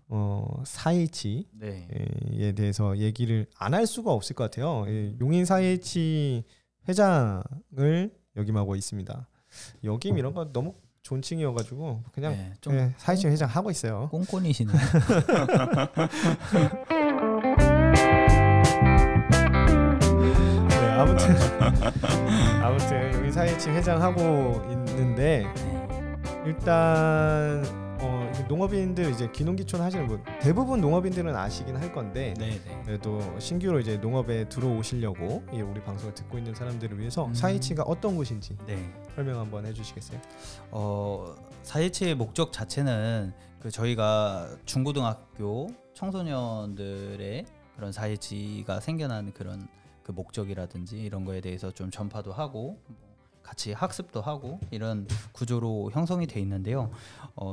4H에 네. 대해서 얘기를 안 할 수가 없을 것 같아요. 용인 4H 회장을 역임하고 있습니다. 역임 이런 거 너무 존칭이어가지고 그냥 네, 좀 4H 회장 하고 있어요. 꼼꼼히시네. 네, 아무튼 용인 4H 회장 하고 있는데 일단 농업인들 이제 귀농귀촌 하시는 분 대부분 농업인들은 아시긴 할 건데 그래도 신규로 이제 농업에 들어오시려고 우리 방송을 듣고 있는 사람들을 위해서 4H가 어떤 곳인지 설명 한번 해주시겠어요? 4H의 목적 자체는 저희가 중고등학교 청소년들의 그런 4H가 생겨난 그런 그 목적이라든지 이런 거에 대해서 좀 전파도 하고 같이 학습도 하고 이런 구조로 형성이 돼 있는데요.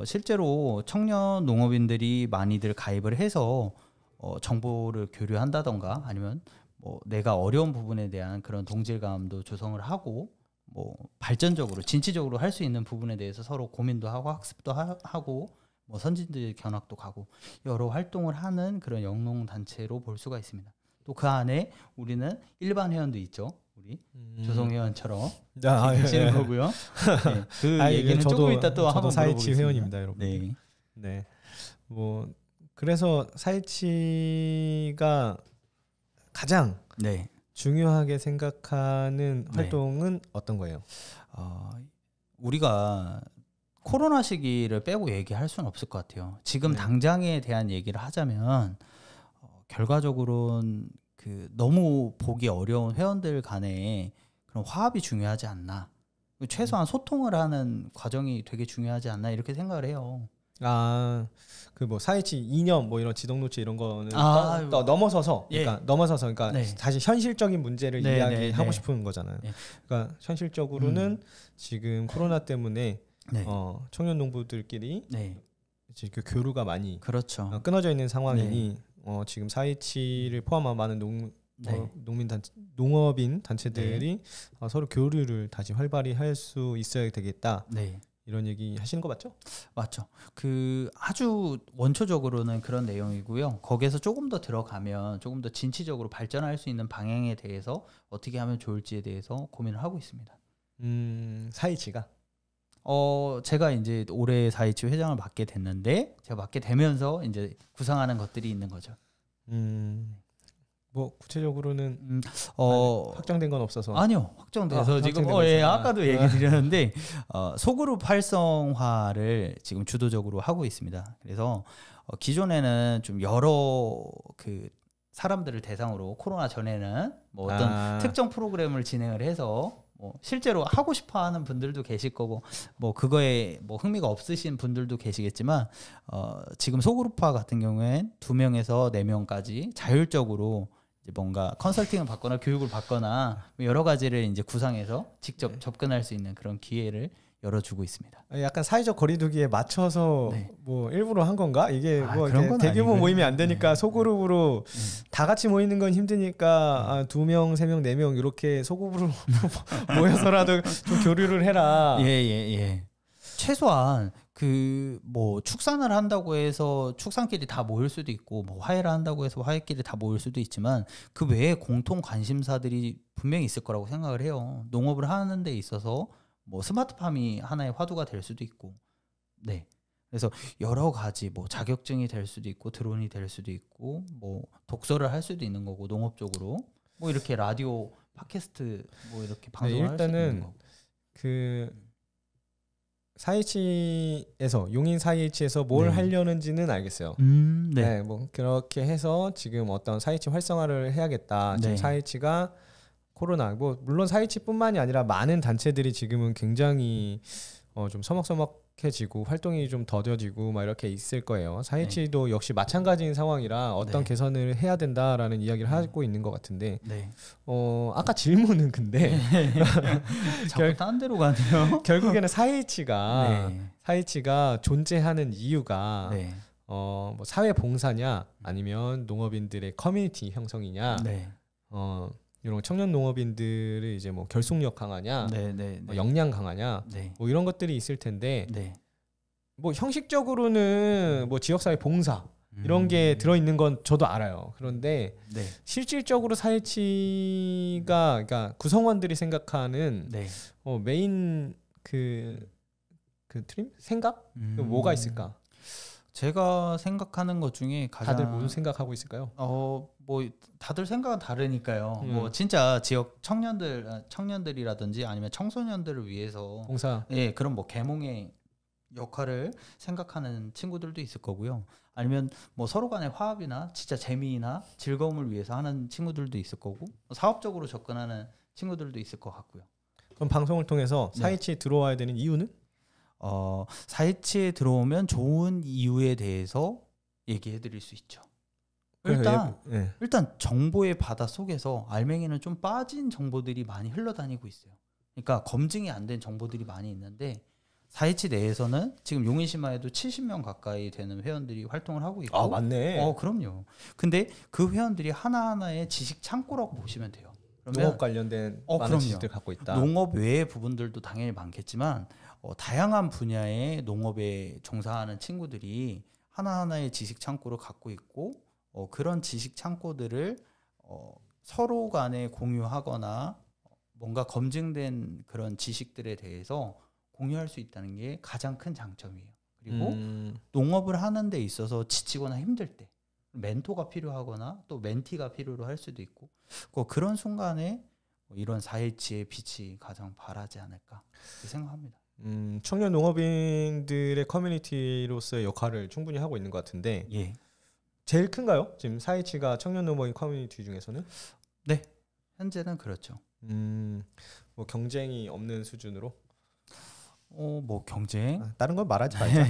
실제로 청년 농업인들이 많이들 가입을 해서 정보를 교류한다던가 아니면 뭐 내가 어려운 부분에 대한 그런 동질감도 조성을 하고 뭐 발전적으로 진취적으로 할 수 있는 부분에 대해서 서로 고민도 하고 학습도 하고 뭐 선진들 견학도 가고 여러 활동을 하는 그런 영농 단체로 볼 수가 있습니다. 또 그 안에 우리는 일반 회원도 있죠. 우리 조성 회원처럼 계시는 거고요. 네, 그 얘기는 조금 이따 또 한번 물어보겠습니다. 4H 회원입니다, 여러분. 네. 뭐 그래서 4H가 가장 중요하게 생각하는 활동은 어떤 거예요? 우리가 코로나 시기를 빼고 얘기할 수는 없을 것 같아요. 지금 당장에 대한 얘기를 하자면 결과적으로는 너무 보기 어려운 회원들 간에 그런 화합이 중요하지 않나. 최소한 소통을 하는 과정이 되게 중요하지 않나 이렇게 생각을 해요. 그 뭐 4H 이념 뭐 이런 지도노트 이런 거는 넘어서서 그러니까 다시 현실적인 문제를 이야기하고 싶은 거잖아요. 그러니까 현실적으로는 지금 코로나 때문에 청년 농부들끼리 이제 그 교류가 많이 끊어져 있는 상황이니 지금 4H를 포함한 많은 농업인 단체들이 서로 교류를 다시 활발히 할 수 있어야 되겠다. 이런 얘기 하시는 거 맞죠? 맞죠. 아주 원초적으로는 그런 내용이고요. 거기에서 조금 더 들어가면 조금 더 진취적으로 발전할 수 있는 방향에 대해서 어떻게 하면 좋을지에 대해서 고민을 하고 있습니다. 4H가? 제가 이제 올해 4H 회장을 맡게 됐는데 제가 맡게 되면서 이제 구상하는 것들이 있는 거죠. 뭐 구체적으로는 확정된 건 없어서. 아니요, 확정돼서 지금 아까도 얘기 드렸는데 소그룹 활성화를 지금 주도적으로 하고 있습니다. 그래서 기존에는 좀 여러 사람들을 대상으로 코로나 전에는 뭐 어떤 특정 프로그램을 진행을 해서 뭐 실제로 하고 싶어하는 분들도 계실 거고 뭐 그거에 뭐 흥미가 없으신 분들도 계시겠지만 지금 소그룹화 같은 경우엔 2명에서 4명까지 자율적으로 이제 뭔가 컨설팅을 받거나 교육을 받거나 여러 가지를 이제 구상해서 직접 접근할 수 있는 그런 기회를 열어주고 있습니다. 약간 사회적 거리두기에 맞춰서 뭐 일부러 한 건가? 이게 뭐 대규모 아니고요. 모임이 안 되니까 소그룹으로 다 같이 모이는 건 힘드니까 2명, 3명, 4명 이렇게 소그룹으로 모여서라도 좀 교류를 해라. 최소한 뭐 축산을 한다고 해서 축산끼리 다 모일 수도 있고 뭐 화해를 한다고 해서 화해끼리 다 모일 수도 있지만 그 외에 공통 관심사들이 분명히 있을 거라고 생각을 해요. 농업을 하는 데 있어서 뭐 스마트팜이 하나의 화두가 될 수도 있고 그래서 여러 가지 뭐 자격증이 될 수도 있고 드론이 될 수도 있고 뭐 독서를 할 수도 있는 거고 농업적으로 뭐 이렇게 라디오 팟캐스트 뭐 이렇게 방송을 할 수도 있는 거고 4H에서 용인 4H에서 뭘 하려는지는 알겠어요. 뭐 그렇게 해서 지금 어떤 4H 활성화를 해야겠다. 지금 4H가 코로나 뭐 물론 4H뿐만이 아니라 많은 단체들이 지금은 굉장히 좀 서먹서먹해지고 활동이 좀 더뎌지고 막 이렇게 있을 거예요. 4H도 역시 마찬가지인 상황이라 어떤 개선을 해야 된다라는 이야기를 하고 있는 것 같은데 아까 질문은 근데 자꾸 딴 데로 가네요. 결국에는 4H가 존재하는 이유가 뭐 사회 봉사냐 아니면 농업인들의 커뮤니티 형성이냐 이런 청년 농업인들을 이제 뭐 결속력 강하냐, 뭐 역량 강하냐, 뭐 이런 것들이 있을 텐데, 뭐 형식적으로는 뭐 지역사회 봉사, 이런 게 들어있는 건 저도 알아요. 그런데 네. 실질적으로 사회치가 그러니까 구성원들이 생각하는 네. 메인 그 트림 생각 뭐가 있을까? 제가 생각하는 것 중에 가장 다들 무슨 생각하고 있을까요? 뭐 다들 생각은 다르니까요. 뭐 진짜 지역 청년들이라든지 아니면 청소년들을 위해서 봉사. 예, 그런 뭐 계몽의 역할을 생각하는 친구들도 있을 거고요. 아니면 뭐 서로 간의 화합이나 진짜 재미나 즐거움을 위해서 하는 친구들도 있을 거고, 사업적으로 접근하는 친구들도 있을 것 같고요. 그럼 방송을 통해서 사이치에 들어와야 되는 이유는? 사이치에 들어오면 좋은 이유에 대해서 얘기해 드릴 수 있죠. 일단 정보의 바다 속에서 알맹이는 좀 빠진 정보들이 많이 흘러다니고 있어요. 그러니까 검증이 안 된 정보들이 많이 있는데, 사이치 내에서는 지금 용인시마에도 70명 가까이 되는 회원들이 활동을 하고 있고. 아, 맞네. 그럼요. 근데 그 회원들이 하나하나의 지식 창고라고 보시면 돼요. 농업 관련된 많은 지식들 갖고 있다. 농업 외의 부분들도 당연히 많겠지만 다양한 분야의 농업에 종사하는 친구들이 하나하나의 지식 창고를 갖고 있고, 그런 지식 창고들을 서로 간에 공유하거나 뭔가 검증된 그런 지식들에 대해서 공유할 수 있다는 게 가장 큰 장점이에요. 그리고 농업을 하는 데 있어서 지치거나 힘들 때 멘토가 필요하거나 또 멘티가 필요로 할 수도 있고, 그런 순간에 이런 사회치의 빛이 가장 바라지 않을까 생각합니다. 청년 농업인들의 커뮤니티로서의 역할을 충분히 하고 있는 것 같은데, 예. 제일 큰가요? 지금 사이치가 청년 농업인 커뮤니티 중에서는? 네, 현재는 그렇죠. 뭐 경쟁이 없는 수준으로? 뭐 경쟁? 다른 건 말하지 말자.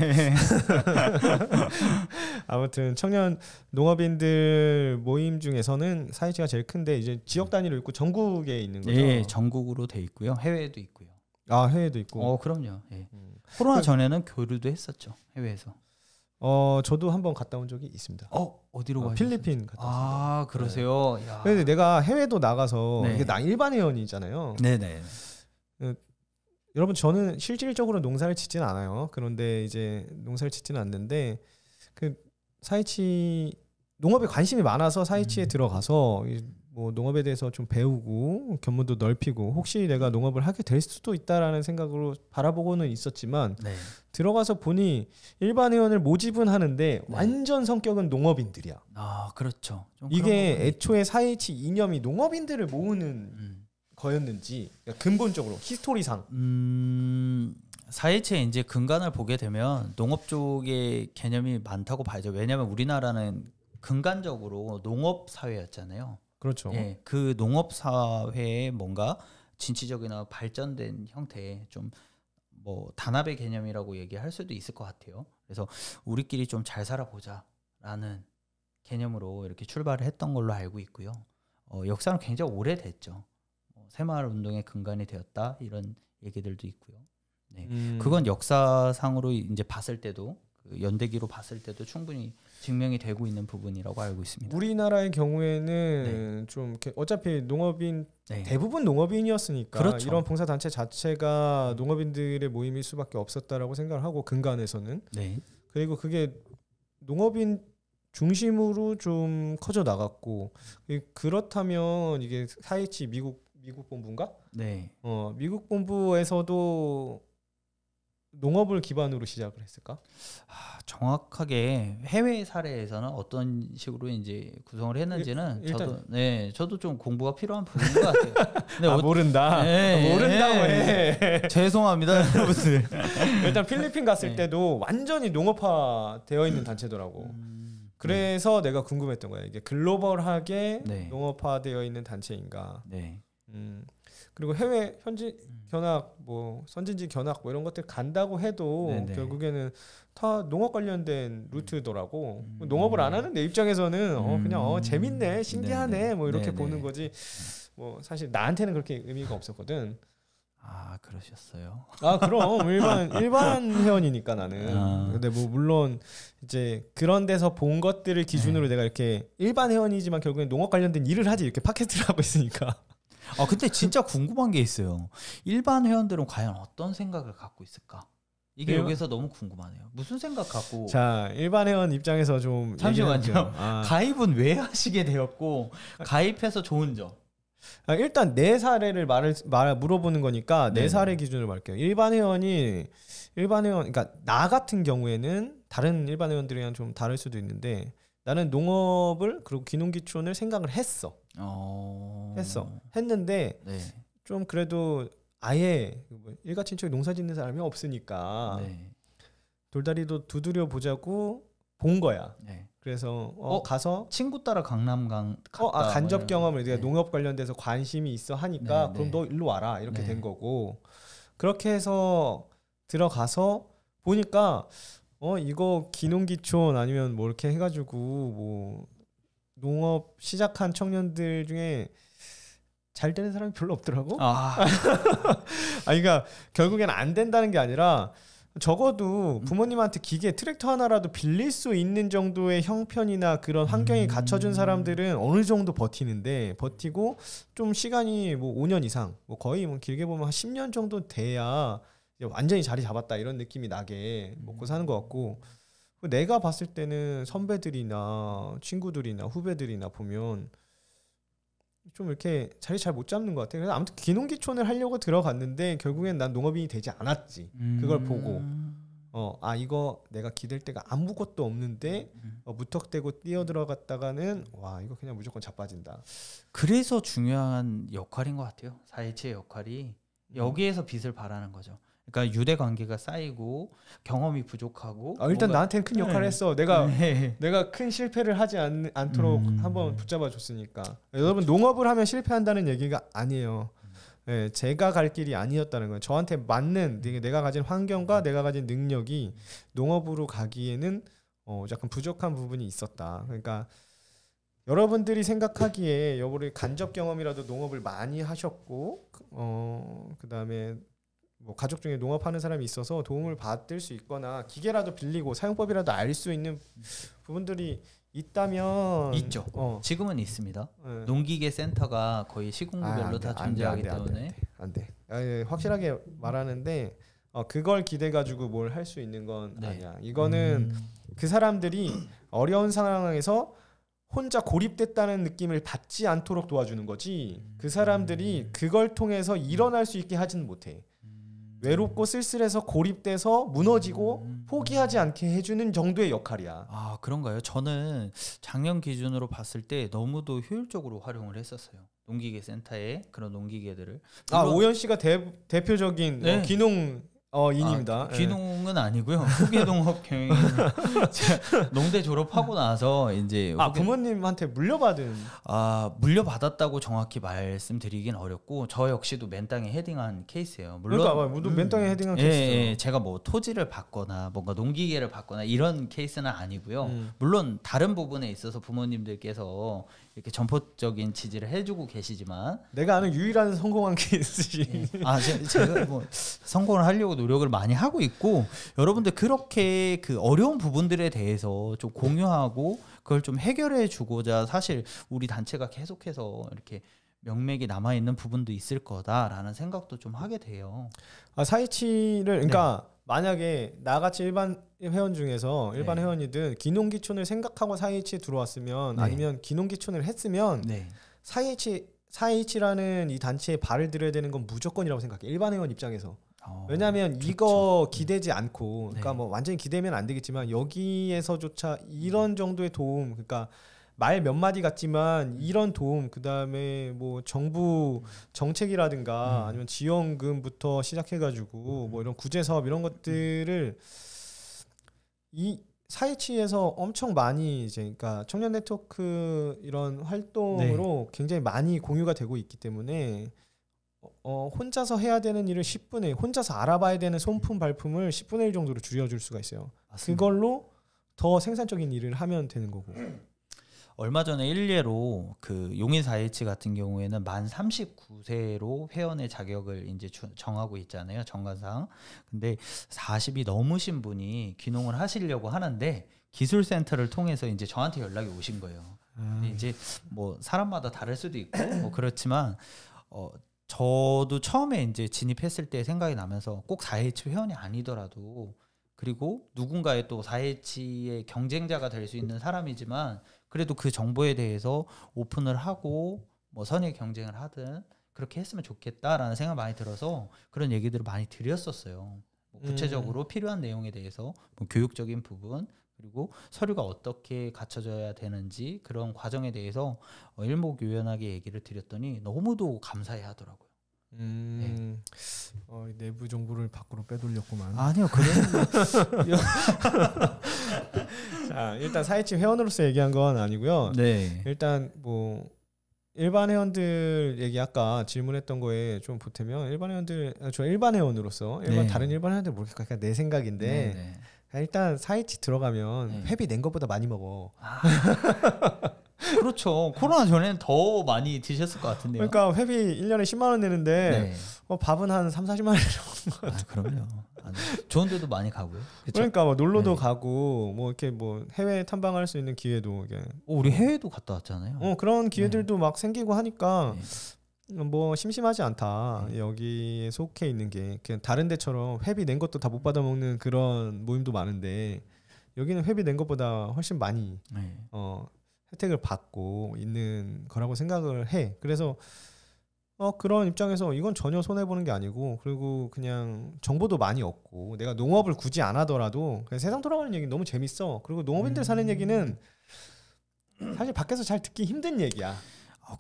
아무튼 청년 농업인들 모임 중에서는 사이치가 제일 큰데, 이제 지역 단위로 있고 전국에 있는 거죠? 예, 전국으로 돼 있고요. 해외에도 있고요. 아, 해외도 있고. 그럼요. 예. 코로나 전에는 교류도 했었죠, 해외에서. 저도 한번 갔다 온 적이 있습니다. 어디로 가셨어요? 필리핀 갔다 왔습니다. 아, 그러세요? 네. 근데 내가 해외도 나가서, 네. 이게 나 일반 회원이잖아요. 네네. 여러분, 저는 실질적으로 농사를 짓지는 않아요. 그런데 이제 농사를 짓지는 않는데, 그 사이치 농업에 관심이 많아서 사이치에 들어가서 뭐 농업에 대해서 좀 배우고 견문도 넓히고, 혹시 내가 농업을 하게 될 수도 있다라는 생각으로 바라보고는 있었지만, 네. 들어가서 보니 일반 회원을 모집은 하는데 완전 성격은 농업인들이야. 아, 그렇죠. 좀 이게 애초에 사이치 이념이 농업인들을 모으는 거였는지, 그러니까 근본적으로 히스토리상 사이치의 이제 근간을 보게 되면 농업 쪽의 개념이 많다고 봐야죠. 왜냐하면 우리나라는 근간적으로 농업 사회였잖아요. 그렇죠. 예, 그 농업 사회에 뭔가 진취적이나 발전된 형태의 좀 뭐 단합의 개념이라고 얘기할 수도 있을 것 같아요. 그래서 우리끼리 좀 잘 살아보자라는 개념으로 이렇게 출발을 했던 걸로 알고 있고요. 역사는 굉장히 오래됐죠. 새마을 운동의 근간이 되었다, 이런 얘기들도 있고요. 네, 그건 역사상으로 이제 봤을 때도, 그 연대기로 봤을 때도 충분히 증명이 되고 있는 부분이라고 알고 있습니다. 우리나라의 경우에는 좀 이렇게 어차피 농업인 대부분 농업인이었으니까, 그렇죠. 이런 봉사단체 자체가 농업인들의 모임일 수밖에 없었다라고 생각을 하고, 근간에서는. 네. 그리고 그게 농업인 중심으로 좀 커져 나갔고, 그렇다면 이게 사이치 미국 본부인가? 네. 미국 본부에서도 농업을 기반으로 시작을 했을까? 정확하게 해외 사례에서는 어떤 식으로 이제 구성을 했는지는 저도 좀 공부가 필요한 부분인 것 같아요. 근데 모른다. 모른다고 해. 죄송합니다, 여러분들. 일단 필리핀 갔을 때도 완전히 농업화 되어 있는 단체더라고. 그래서 내가 궁금했던 거야. 이게 글로벌하게 농업화 되어 있는 단체인가? 네. 그리고 해외 현지 견학, 뭐 선진지 견학 뭐 이런 것들 간다고 해도 결국에는 다 농업 관련된 루트더라고. 농업을 안 하는 내 입장에서는 그냥 재밌네, 신기하네, 뭐 이렇게 보는 거지. 뭐 사실 나한테는 그렇게 의미가 없었거든. 아, 그러셨어요? 그럼 일반 회원이니까 나는. 근데 뭐 물론 이제 그런 데서 본 것들을 기준으로 내가 이렇게 일반 회원이지만 결국엔 농업 관련된 일을 하지, 이렇게 팟캐스트를 하고 있으니까. 근데 진짜 궁금한 게 있어요. 일반 회원들은 과연 어떤 생각을 갖고 있을까? 이게 여기서 너무 궁금하네요. 무슨 생각 갖고? 자, 일반 회원 입장에서 좀 잠시만요. 가입은 왜 하시게 되었고 가입해서 좋은 점? 일단 내 사례를 물어보는 거니까 내 사례 기준으로 말할게요. 일반 회원, 그러니까 나 같은 경우에는 다른 일반 회원들이랑 좀 다를 수도 있는데 나는 농업을 그리고 귀농귀촌을 생각을 했는데 네. 좀 그래도 아예 일가친척 농사짓는 사람이 없으니까 네. 돌다리도 두드려 보자고 본 거야. 네. 그래서 가서 친구 따라 강남 갔다. 간접 경험을 네가 농업 관련돼서 관심이 있어 하니까 그럼 너 일로 와라 이렇게 된 거고 그렇게 해서 들어가서 보니까 이거 귀농귀촌 아니면 뭐 이렇게 해가지고 뭐 농업 시작한 청년들 중에 잘 되는 사람이 별로 없더라고. 그러니까 결국엔 안 된다는 게 아니라 적어도 부모님한테 기계 트랙터 하나라도 빌릴 수 있는 정도의 형편이나 그런 환경이 갖춰준 사람들은 어느 정도 버티고 좀 시간이 뭐 5년 이상 뭐 거의 뭐 길게 보면 한 10년 정도 돼야 완전히 자리 잡았다 이런 느낌이 나게 먹고 사는 것 같고 내가 봤을 때는 선배들이나 친구들이나 후배들이나 보면 좀 이렇게 자리 잘 못 잡는 것 같아. 그래서 아무튼 귀농귀촌을 하려고 들어갔는데 결국엔 난 농업인이 되지 않았지. 그걸 보고 이거 내가 기댈 데가 아무것도 없는데 무턱대고 뛰어들어갔다가는 와 이거 그냥 무조건 자빠진다. 그래서 중요한 역할인 것 같아요. 4.27의 역할이 여기에서 빛을 발하는 거죠. 그러니까 유대 관계가 쌓이고 경험이 부족하고 일단 나한테는 큰 역할을 했어. 내가 큰 실패를 하지 않도록 한번 붙잡아 줬으니까. 여러분 농업을 하면 실패한다는 얘기가 아니에요. 제가 갈 길이 아니었다는 거예요. 저한테 맞는 내가 가진 환경과 내가 가진 능력이 농업으로 가기에는 약간 부족한 부분이 있었다. 그러니까 여러분들이 생각하기에 여러분이 간접 경험이라도 농업을 많이 하셨고 그다음에 뭐 가족 중에 농업하는 사람이 있어서 도움을 받을 수 있거나 기계라도 빌리고 사용법이라도 알 수 있는 부분들이 있다면 있죠. 지금은 있습니다. 농기계 센터가 거의 시군구별로 다 존재하기 때문에 안 돼. 확실하게 말하는데 그걸 기대 가지고 뭘 할 수 있는 건 아니야. 이거는 그 사람들이 어려운 상황에서 혼자 고립됐다는 느낌을 받지 않도록 도와주는 거지. 그 사람들이 그걸 통해서 일어날 수 있게 하지는 못해. 외롭고 쓸쓸해서 고립돼서 무너지고 포기하지 않게 해주는 정도의 역할이야. 그런가요? 저는 작년 기준으로 봤을 때 너무도 효율적으로 활용을 했었어요. 농기계 센터에 그런 농기계들을. 오연 씨가 대표적인 귀농 인입니다. 귀농은 아니고요. 후계농업 경영. 농대 졸업하고 나서 이제 부모님한테 물려받은. 물려받았다고 정확히 말씀드리긴 어렵고 저 역시도 맨 땅에 헤딩한 케이스예요. 물론 맨 땅에 헤딩한 케이스. 제가 뭐 토지를 받거나 뭔가 농기계를 받거나 이런 케이스는 아니고요. 물론 다른 부분에 있어서 부모님들께서 이렇게 전폭적인 지지를 해주고 계시지만 내가 아는 유일한 성공한 케이스지. 제가 뭐 성공을 하려고 노력을 많이 하고 있고 여러분들 그렇게 그 어려운 부분들에 대해서 좀 공유하고 그걸 좀 해결해 주고자 사실 우리 단체가 계속해서 이렇게 명맥이 남아 있는 부분도 있을 거다라는 생각도 좀 하게 돼요. 4.27을 그러니까 만약에 나같이 일반 회원 중에서 일반 회원이든 귀농귀촌을 생각하고 4.27에 들어왔으면 아니면 귀농귀촌을 했으면 4.27이라는 이 단체에 발을 들여야 되는 건 무조건이라고 생각해. 일반 회원 입장에서. 왜냐하면 이거 기대지 않고 그러니까 뭐 완전히 기대면 안 되겠지만 여기에서조차 이런 정도의 도움 그러니까 말 몇 마디 같지만 이런 도움 그다음에 뭐 정부 정책이라든가 아니면 지원금부터 시작해가지고 뭐 이런 구제 사업 이런 것들을 이 4.27에서 엄청 많이 이제 그러니까 청년 네트워크 이런 활동으로 굉장히 많이 공유가 되고 있기 때문에 혼자서 해야 되는 일을 10분의 1 혼자서 알아봐야 되는 손품 발품을 10분의 1 정도로 줄여줄 수가 있어요. 맞습니다. 그걸로 더 생산적인 일을 하면 되는 거고. 얼마 전에 일례로 그 용인 4.27 같은 경우에는 만 39세로 회원의 자격을 이제 정하고 있잖아요. 정관상. 근데 40이 넘으신 분이 귀농을 하시려고 하는데 기술센터를 통해서 이제 저한테 연락이 오신 거예요. 근데 이제 뭐 사람마다 다를 수도 있고 뭐 그렇지만 저도 처음에 이제 진입했을 때 생각이 나면서 꼭 4H 회원이 아니더라도 그리고 누군가의 또 4H의 경쟁자가 될 수 있는 사람이지만 그래도 그 정보에 대해서 오픈을 하고 뭐 선의 경쟁을 하든 그렇게 했으면 좋겠다라는 생각 많이 들어서 그런 얘기들을 많이 드렸었어요. 뭐 구체적으로 필요한 내용에 대해서 뭐 교육적인 부분 그리고 서류가 어떻게 갖춰져야 되는지 그런 과정에 대해서 일목요연하게 얘기를 드렸더니 너무도 감사해 하더라고요. 네. 내부 정보를 밖으로 빼돌렸구만. 아니요, 그래요. 자, 일단 4H 회원으로서 얘기한 건 아니고요. 네. 일단 뭐 일반 회원들 얘기 아까 질문했던 거에 좀 보태면 일반 회원들 저 일반 회원으로서 네. 다른 일반 회원들 모르겠고 그냥 내 생각인데 네. 일단 4H 들어가면 네. 회비 낸 것보다 많이 먹어. 그렇죠. 코로나 전에는 더 많이 드셨을 것 같은데요. 그러니까 회비 1년에 10만 원 내는데 밥은 한 3, 40만 원 먹는 거. 그럼요. 좋은 데도 많이 가고요. 그쵸? 그러니까 뭐 놀러도 가고 뭐 이렇게 뭐 해외 탐방할 수 있는 기회도 이게 우리 해외도 갔다 왔잖아요. 그런 기회들도 막 생기고 하니까 뭐 심심하지 않다. 여기에 속해 있는 게 그냥 다른 데처럼 회비 낸 것도 다 못 받아 먹는 그런 모임도 많은데 여기는 회비 낸 것보다 훨씬 많이 혜택을 받고 있는 거라고 생각을 해. 그래서 그런 입장에서 이건 전혀 손해 보는 게 아니고 그리고 그냥 정보도 많이 얻고 내가 농업을 굳이 안 하더라도 그냥 세상 돌아가는 얘기 너무 재밌어. 그리고 농업인들 사는 얘기는 사실 밖에서 잘 듣기 힘든 얘기야.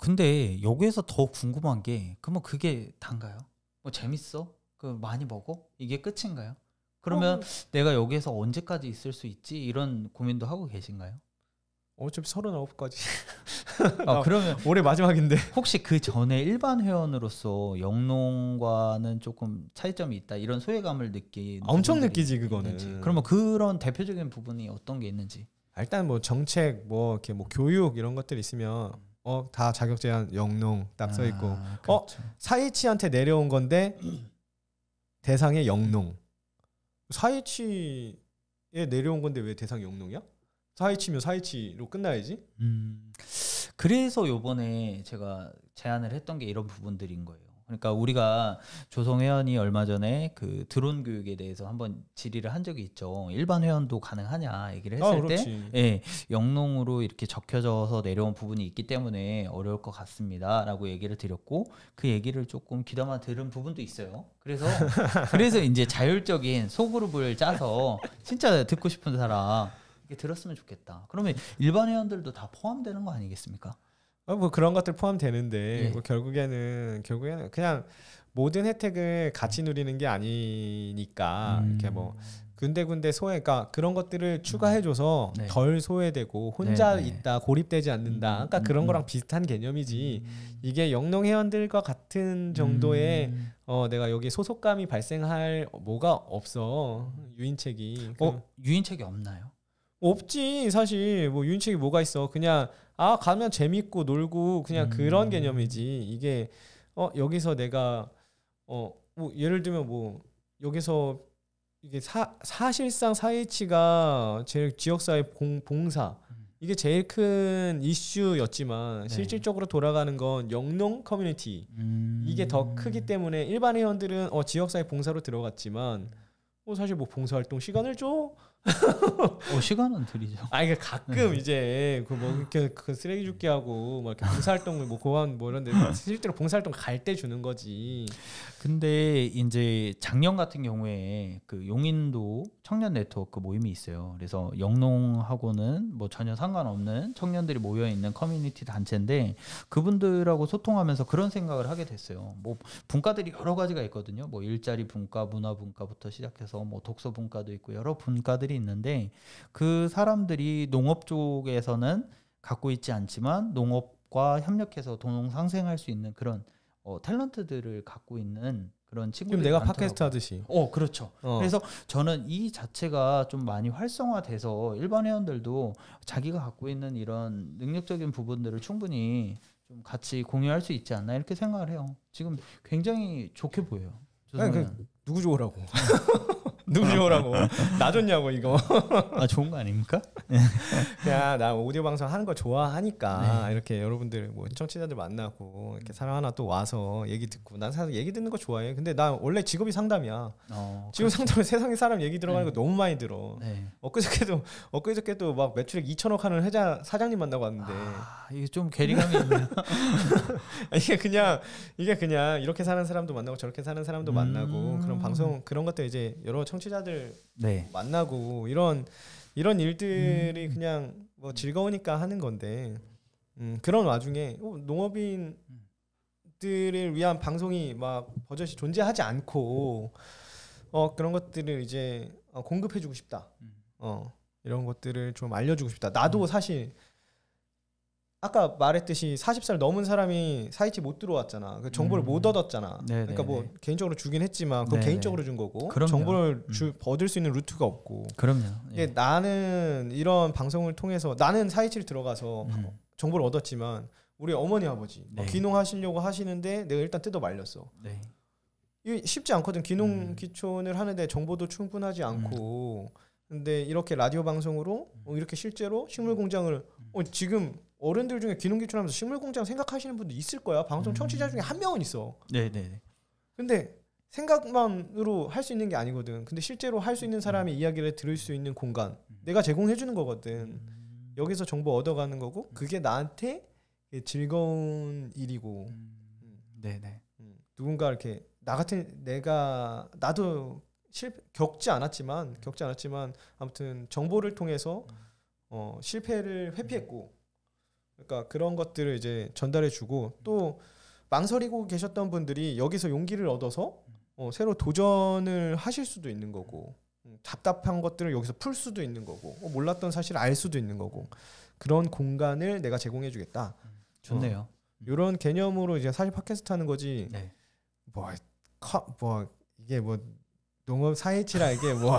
근데 여기에서 더 궁금한 게 그러면 그게 단가요? 뭐 재밌어? 그 많이 먹어? 이게 끝인가요? 그러면 내가 여기에서 언제까지 있을 수 있지? 이런 고민도 하고 계신가요? 어차피 39까지. 그러면 올해 마지막인데. 혹시 그 전에 일반 회원으로서 영농과는 조금 차이점이 있다 이런 소외감을 엄청 느끼지 그거는. 있는지. 그러면 그런 대표적인 부분이 어떤 게 있는지. 일단 뭐 정책 뭐 이렇게 뭐 교육 이런 것들 있으면 다 자격 제한 영농 딱 써 있고 그렇죠. 4H한테 내려온 건데 대상에 영농. 4H에 내려온 건데 왜 대상 영농이야? 4H면 4H로 끝나야지. 그래서 요번에 제가 제안을 했던 게 이런 부분들인 거예요. 그러니까 우리가 조성 회원이 얼마 전에 그 드론 교육에 대해서 한번 질의를 한 적이 있죠. 일반 회원도 가능하냐 얘기를 했을 때 영농으로 이렇게 적혀져서 내려온 부분이 있기 때문에 어려울 것 같습니다라고 얘기를 드렸고 그 얘기를 조금 귀담아 들은 부분도 있어요. 그래서 이제 자율적인 소그룹을 짜서 진짜 듣고 싶은 사람 이게 들었으면 좋겠다. 그러면 일반 회원들도 다 포함되는 거 아니겠습니까? 뭐 그런 것들 포함되는데 뭐 결국에는 그냥 모든 혜택을 같이 누리는 게 아니니까 이렇게 뭐 군데군데 그러니까 그런 것들을 추가해줘서 덜 소외되고 혼자 있다 고립되지 않는다. 그러니까 그런 거랑 비슷한 개념이지. 이게 영농 회원들과 같은 정도의 내가 여기 소속감이 발생할 뭐가 없어. 유인책이. 유인책이 없나요? 없지. 사실 뭐 유인책이 뭐가 있어. 그냥 가면 재밌고 놀고 그냥 그런 개념이지. 이게 여기서 내가 뭐 예를 들면 뭐 여기서 이게 사실상 4H가 제일 지역사회 봉사 이게 제일 큰 이슈였지만 실질적으로 돌아가는 건 영농 커뮤니티 이게 더 크기 때문에 일반 회원들은 지역사회 봉사로 들어갔지만 사실 뭐 봉사활동 시간을 줘? 시간은 드리죠. 그러니까 가끔 이제 그 쓰레기 줍기 하고 뭐 이렇게 봉사활동을 뭐 고한 뭐 이런데 실제로 봉사활동 갈 때 주는 거지. 근데 이제 작년 같은 경우에 그 용인도 청년 네트워크 모임이 있어요. 그래서 영농하고는 뭐 전혀 상관없는 청년들이 모여 있는 커뮤니티 단체인데 그분들하고 소통하면서 그런 생각을 하게 됐어요. 뭐 분과들이 여러 가지가 있거든요. 뭐 일자리 분과, 문화 분과부터 시작해서 뭐 독서 분과도 있고 여러 분과들이 있는데 그 사람들이 농업 쪽에서는 갖고 있지 않지만 농업과 협력해서 동농상생할 수 있는 그런 탤런트들을 갖고 있는 그런 친구들이 지금 내가 많더라고요. 팟캐스트 하듯이. 그렇죠. 그래서 저는 이 자체가 좀 많이 활성화돼서 일반 회원들도 자기가 갖고 있는 이런 능력적인 부분들을 충분히 좀 같이 공유할 수 있지 않나 이렇게 생각을 해요. 지금 굉장히 좋게 보여요. 누구 좋으라고? 누구 좋으라고? 나 좋냐고 이거. 아 좋은 거 아닙니까? 그냥 나 오디오 방송 하는 거 좋아하니까 네. 이렇게 여러분들 뭐 청취자들 만나고 이렇게 사람 하나 또 와서 얘기 듣고 난 사실 얘기 듣는 거 좋아해. 근데 나 원래 직업이 상담이야. 직업 상담은 세상에 사람 얘기 들어가는 거 너무 많이 들어. 엊그저께도 막 매출액 2천억 하는 회사 사장님 만나고 왔는데 이게 좀 괴리감이 있네요. 이게 그냥 이렇게 사는 사람도 만나고 저렇게 사는 사람도 만나고 그런 방송 그런 것들 이제 여러 청취자들 만나고 이런 일들이 그냥 뭐 즐거우니까 하는 건데 그런 와중에 농업인들을 위한 방송이 막 버젓이 존재하지 않고 그런 것들을 이제 공급해주고 싶다. 이런 것들을 좀 알려주고 싶다. 나도 사실 아까 말했듯이 40살 넘은 사람이 사이치 못 들어왔잖아. 그 정보를 못 얻었잖아. 그러니까 뭐 개인적으로 주긴 했지만 그건 개인적으로 준 거고 정보를 얻을 수 있는 루트가 없고. 그럼요. 예. 나는 이런 방송을 통해서 나는 사이치를 들어가서 정보를 얻었지만 우리 어머니 아버지 귀농하시려고 하시는데 내가 일단 뜯어 말렸어. 이게 쉽지 않거든. 귀농 귀촌을 하는데 정보도 충분하지 않고. 근데 이렇게 라디오 방송으로 이렇게 실제로 식물 공장을 지금 어른들 중에 귀농귀촌하면서 식물 공장 생각하시는 분도 있을 거야. 방송 청취자 중에 한 명은 있어. 근데 생각만으로 할 수 있는 게 아니거든. 근데 실제로 할 수 있는 사람의 이야기를 들을 수 있는 공간 내가 제공해 주는 거거든. 여기서 정보 얻어가는 거고 그게 나한테 즐거운 일이고. 누군가 이렇게 나도 겪지 않았지만 아무튼 정보를 통해서 실패를 회피했고, 그러니까 그런 것들을 이제 전달해주고 또 망설이고 계셨던 분들이 여기서 용기를 얻어서 새로 도전을 하실 수도 있는 거고, 답답한 것들을 여기서 풀 수도 있는 거고, 몰랐던 사실을 알 수도 있는 거고, 그런 공간을 내가 제공해주겠다. 좋네요. 이런 개념으로 이제 사실 팟캐스트 하는 거지. 이게 뭐 농업 사회치라 이게 뭐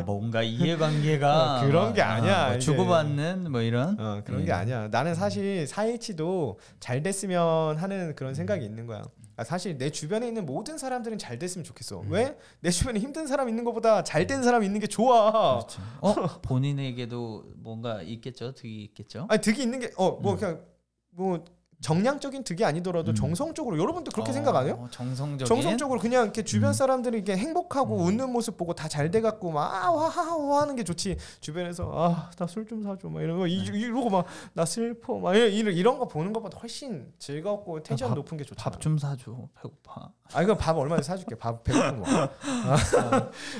뭔가 이해관계가 그런 게 아니야. 뭐 주고받는 뭐 이런 그런 게 아니야. 나는 사실 사회치도 잘 됐으면 하는 그런 생각이 있는 거야. 사실 내 주변에 있는 모든 사람들은 잘 됐으면 좋겠어. 왜? 내 주변에 힘든 사람 있는 것보다 잘 된 사람 있는 게 좋아. 본인에게도 뭔가 있겠죠. 득이 있겠죠. 아니 득이 있는 게 그냥 뭐 정량적인 득이 아니더라도 정성적으로 여러분도 그렇게 생각 안 해요? 정성적으로 그냥 이렇게 주변 사람들이 이렇게 행복하고 웃는 모습 보고 다 잘 돼갖고 막 와하하 하는 게 좋지. 주변에서 나 술 좀 사줘 막 이러고 막 나 슬퍼 막 이런 거 보는 것보다 훨씬 즐겁고 텐션 높은 게 좋잖아. 밥 좀 사줘. 배고파. 이거 밥 얼마나 사줄게. 밥 배고프면 뭐.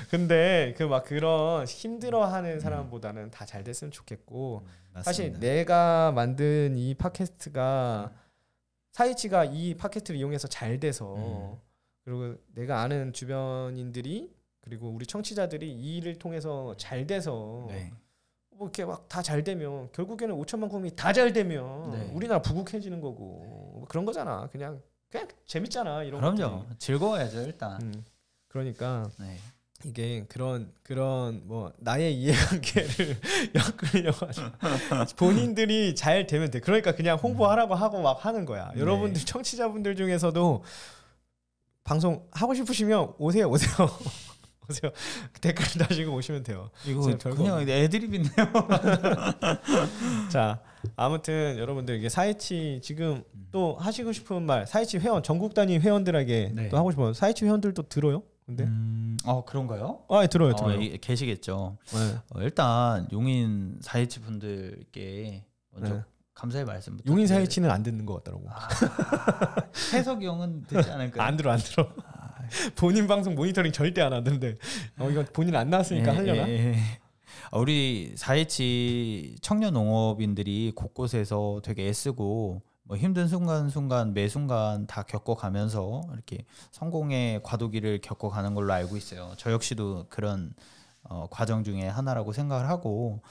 근데 그 막 그런 힘들어하는 사람보다는 다 잘 됐으면 좋겠고. 사실 내가 만든 이 팟캐스트가 사이치가 이 팟캐스트를 이용해서 잘 돼서 그리고 내가 아는 주변인들이 그리고 우리 청취자들이 이 일을 통해서 잘 돼서 뭐 이렇게 막 다 잘 되면 결국에는 5천만 국민이 다 잘 되면 우리나라 부국해지는 거고 뭐 그런 거잖아. 그냥 재밌잖아 이런 거. 그럼요. 즐거워야죠 일단. 그러니까 이게 그런 뭐 나의 이해관계를 엮으려고 하죠. 본인들이 잘 되면 돼. 그러니까 그냥 홍보하라고 하고 막 하는 거야. 여러분들 청취자분들 중에서도 방송 하고 싶으시면 오세요. 댓글 다시고 오시면 돼요. 이거 그냥 애드립이네요. 자, 아무튼 여러분들 이게 사이치 지금 또 하시고 싶은 말, 사이치 회원 전국 단위 회원들에게 또 하고 싶어요. 사이치 회원들도 들어요? 근데 그런가요? 들어요. 계시겠죠. 일단 용인 사이치 분들께 먼저 감사의 말씀. 용인 사이치는 안 듣는 것 같더라고. 해석이 형은 듣지 않을까요? 안 들어. 본인 방송 모니터링 절대 안 하던데. 이거 본인 안 나왔으니까 하려나? 우리 사이치 청년 농업인들이 곳곳에서 되게 애쓰고 뭐 힘든 순간 매 순간 다 겪어가면서 이렇게 성공의 과도기를 겪어가는 걸로 알고 있어요. 저 역시도 그런 과정 중에 하나라고 생각을 하고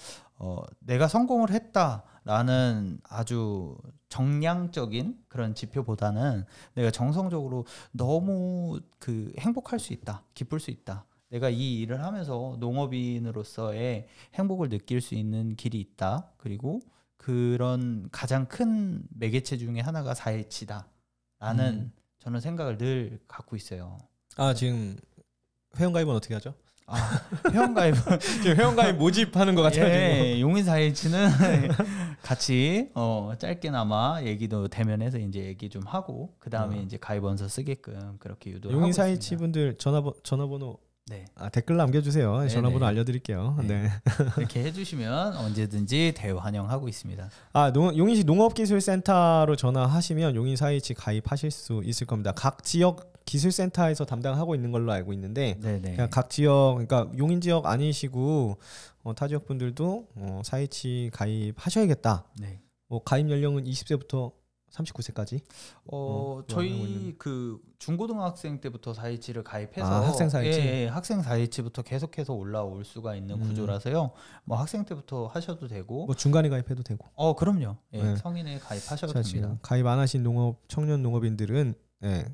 내가 성공을 했다라는 아주 정량적인 그런 지표보다는 내가 정성적으로 너무 행복할 수 있다, 기쁠 수 있다. 내가 이 일을 하면서 농업인으로서의 행복을 느낄 수 있는 길이 있다. 그리고 그런 가장 큰 매개체 중에 하나가 사이치다라는 저는 생각을 늘 갖고 있어요. 지금 회원가입은 어떻게 하죠? 회원가입 지금 회원가입 모집하는 것 같아가지고. 예, 용인 4.17는 같이 짧게나마 얘기도 대면해서 이제 얘기 좀 하고 그 다음에 이제 가입 원서 쓰게끔 그렇게 유도를 용인 하고 있습니다. 4.17 분들 전화번호 네. 댓글 남겨주세요. 네, 전화번호 네. 알려드릴게요. 네. 네. 이렇게 해주시면 언제든지 대환영하고 있습니다. 용인시 농업기술센터로 전화하시면 용인 4.17 가입하실 수 있을 겁니다. 각 지역 기술센터에서 담당하고 있는 걸로 알고 있는데 그냥 각 지역, 그러니까 용인 지역 아니시고 타 지역 분들도 4.17 가입하셔야겠다. 네. 뭐 가입 연령은 20세부터 39세까지. 저희 그 중고등학생 때부터 4.17을 가입해서 학생 4.17. 예, 학생 4.17부터 계속해서 올라올 수가 있는 구조라서요. 뭐 학생 때부터 하셔도 되고 뭐 중간에 가입해도 되고. 그럼요. 예, 네. 성인에 가입하셔도 됩니다. 지금 가입 안 하신 청년 농업인들은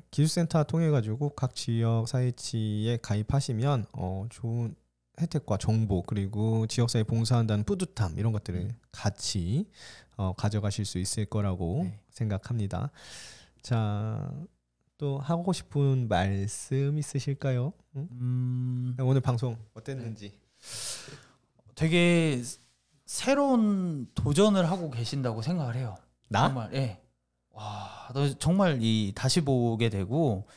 기술센터 통해 가지고 각 지역 4.17에 가입하시면 좋은 혜택과 정보 그리고 지역사회에 봉사한다는 뿌듯함 이런 것들을 같이 가져가실 수 있을 거라고 생각합니다. 자, 또 하고 싶은 말씀 있으실까요? 오늘 방송 어땠는지. 되게 새로운 도전을 하고 계신다고 생각을 해요. 나? 정말, 예. 와, 정말 다시 보게 되고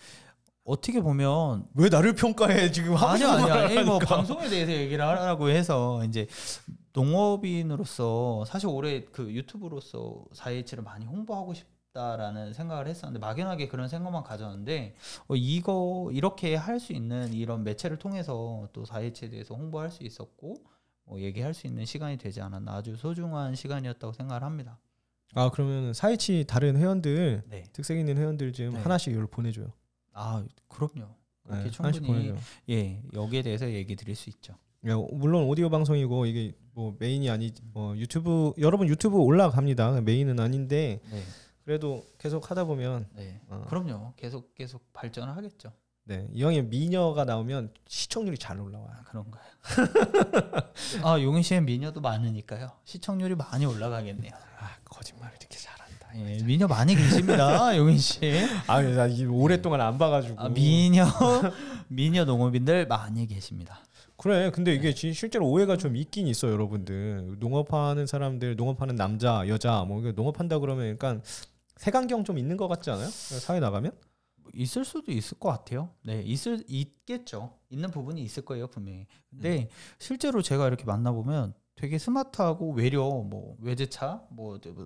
어떻게 보면 왜 나를 평가해 지금? 아니야. 뭐 방송에 대해서 얘기를 하라고 해서 이제 농업인으로서 사실 올해 그 유튜브로서 4.17을 많이 홍보하고 싶다라는 생각을 했었는데 막연하게 그런 생각만 가졌는데 이렇게 할 수 있는 이런 매체를 통해서 또 4.17에 대해서 홍보할 수 있었고 얘기할 수 있는 시간이 되지 않았나 아주 소중한 시간이었다고 생각을 합니다. 그러면 4.17 다른 회원들 특색 있는 회원들 좀 하나씩 이걸 보내줘요. 그럼요. 그렇게 충분히 여기에 대해서 얘기 드릴 수 있죠. 물론 오디오 방송이고 이게 뭐 메인이 유튜브 여러분 유튜브 올라갑니다. 메인은 아닌데 그래도 계속 하다 보면 그럼요. 계속 발전을 하겠죠. 네, 이왕에 미녀가 나오면 시청률이 잘 올라와요. 그런가요? 용인시에 미녀도 많으니까요. 시청률이 많이 올라가겠네요. 거짓말 이렇게 잘한다. 미녀 많이 계십니다, 용인시. 나 오랫동안 안 봐가지고. 미녀 농업인들 많이 계십니다. 그래, 근데 이게 실제로 오해가 좀 있긴 있어요, 여러분들. 농업하는 사람들, 농업하는 남자, 여자, 뭐 농업한다 그러면 그러니까 색안경 좀 있는 것 같지 않아요? 사회 나가면? 있을 수도 있을 것 같아요. 네, 있겠죠. 있는 부분이 있을 거예요, 분명히. 근데 실제로 제가 이렇게 만나보면 되게 스마트하고 외려 외제차,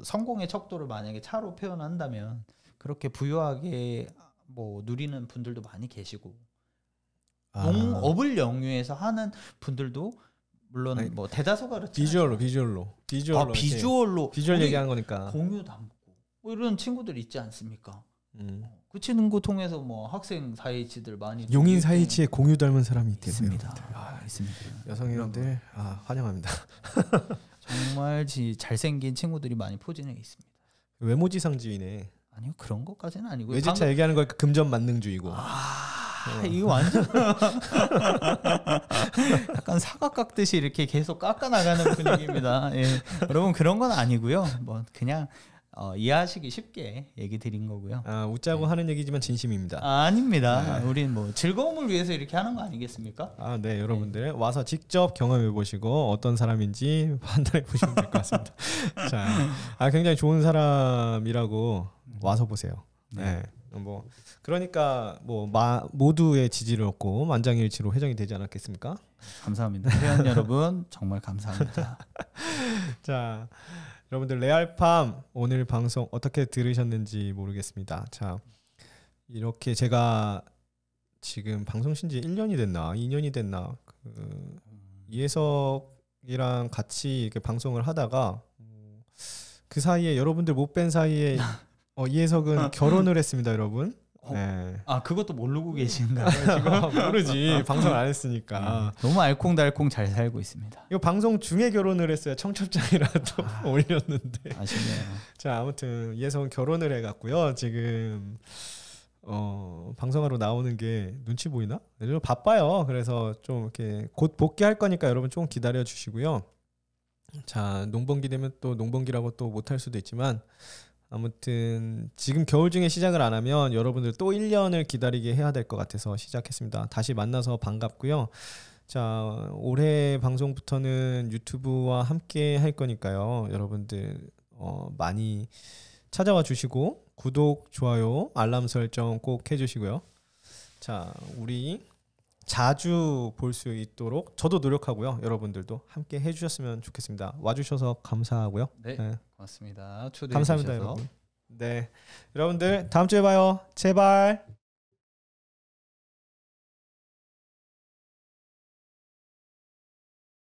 성공의 척도를 만약에 차로 표현한다면 그렇게 부유하게 누리는 분들도 많이 계시고 농업을 영위해서 하는 분들도 물론 대다수가 그렇죠. 비주얼로 비주얼 얘기하는 거니까 공유 담고 이런 친구들 있지 않습니까? 그 친구 통해서 학생 4.17들 많이 용인 4.17에 공유 닮은 사람이 있습니다. 있습니다. 여성 여러분들 환영합니다. 정말 잘생긴 친구들이 많이 포진해 있습니다. 외모지상주의네. 아니요, 그런 것까지는 아니고 외제차 얘기하는 거 금전 만능주의고. 이거 완전 약간 사과 깎듯이 이렇게 계속 깎아 나가는 분위기입니다. 여러분 그런 건 아니고요. 그냥 이해하시기 쉽게 얘기 드린 거고요. 웃자고 하는 얘기지만 진심입니다. 아닙니다. 우린 즐거움을 위해서 이렇게 하는 거 아니겠습니까? 네, 여러분들 와서 직접 경험해 보시고 어떤 사람인지 판단해 보시면 될 것 같습니다. 자, 굉장히 좋은 사람이라고 와서 보세요. 그러니까 모두의 지지를 얻고 만장일치로 회장이 되지 않았겠습니까? 감사합니다. 회원 여러분 정말 감사합니다. 자, 여러분들 레알팜 오늘 방송 어떻게 들으셨는지 모르겠습니다. 자, 이렇게 제가 지금 방송 신지 1년이 됐나 2년이 됐나 이해석이랑 같이 이렇게 방송을 하다가 그 사이에 여러분들 못 뵌 사이에 이해석은 결혼을 했습니다, 여러분. 그것도 모르고 계신가요? 지금? 모르지. 방송을 안 했으니까. 너무 알콩달콩 잘 살고 있습니다. 이거 방송 중에 결혼을 했어요. 청첩장이라도 올렸는데. 아쉽네요. 자, 아무튼 이해성은 결혼을 해갔고요. 지금 방송하러 나오는 게 눈치 보이나? 좀 바빠요. 그래서 좀 이렇게 곧 복귀할 거니까 여러분 좀 기다려 주시고요. 자, 농번기 되면 또 농번기라고 또 못할 수도 있지만 아무튼 지금 겨울 중에 시작을 안 하면 여러분들 또 1년을 기다리게 해야 될 것 같아서 시작했습니다. 다시 만나서 반갑고요. 자, 올해 방송부터는 유튜브와 함께 할 거니까요. 여러분들 많이 찾아와 주시고 구독, 좋아요, 알람 설정 꼭 해주시고요. 자, 우리 자주 볼 수 있도록 저도 노력하고요. 여러분들도 함께 해주셨으면 좋겠습니다. 와주셔서 감사하고요. 네, 고맙습니다. 초대해 감사합니다, 주셔서. 여러분. 네, 여러분들 다음 주에 봐요. 제발.